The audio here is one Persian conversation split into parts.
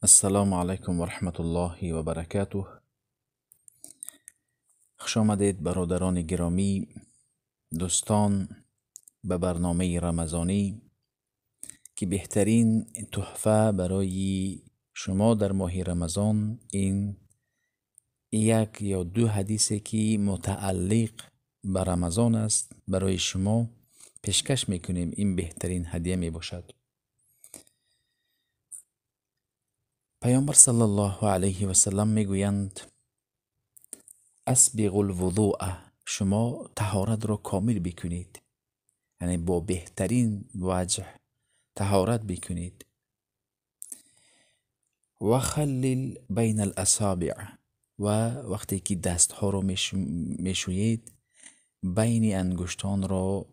السلام علیکم و رحمت الله و برکاته. خوش آمدید برادران گرامی، دوستان، به برنامه رمضانی که بهترین تحفه برای شما در ماه رمضان این یک یا دو حدیثی که متعلق به رمضان است برای شما پیشکش میکنیم. این بهترین هدیه می باشد. پیامبر صلی الله علیه و سلم میگویند اسبغ الوضوء، شما طهارت را کامل بکنید، یعنی با بهترین وجه طهارت بکنید. و خلل بین الاصابع، و وقتی که دست ها را میشویید بین انگشتان را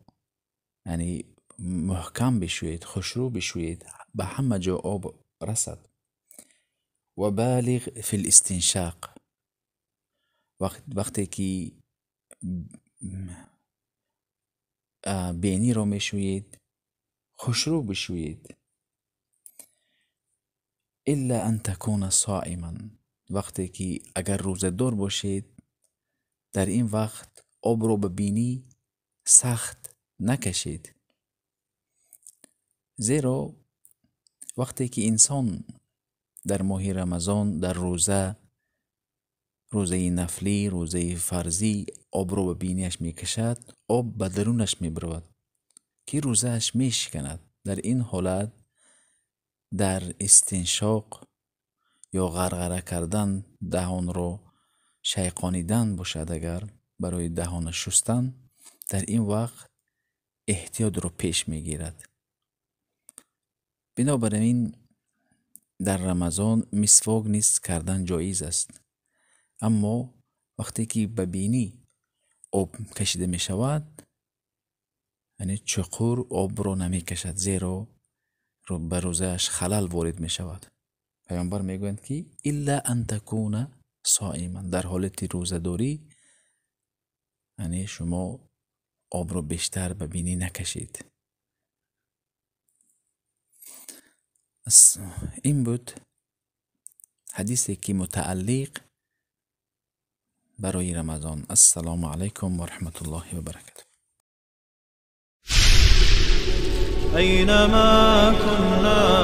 یعنی محکم بشویید، خوشرو بشویید، به همه جا آب رسد. و بالغ فی الاستنشاق، وقتی که بینی را میشویید خوشرو بشویید. الا ان تکون صائما، وقتی که اگر روزه دار باشید در این وقت آب رو به بینی سخت نکشید، زیرا وقتی که انسان در ماه رمضان در روزه نفلی، روزه فرضی آب رو به بینیش میکشد، آب به درونش میبرود که روزه اش میشکند. در این حالت در استنشاق یا غرغره کردن، دهان رو شیقانیدن باشد، اگر برای دهان شستن، در این وقت احتیاط رو پیش میگیرد. بنابراین در رمضان مسواک نیز کردن جایز است، اما وقتی که به بینی آب کشیده می شود یعنی چقور آب رو نمی کشد، زیرا به روزه اش خلل وارد می شود. پیامبر می گویند که الا ان تکون صائما، در حالت روزه داری یعنی شما آب رو بیشتر به بینی نکشید. این بود حدیثی که متعلق برای رمضان. السلام علیکم و رحمت الله و برکاته. أينما كنا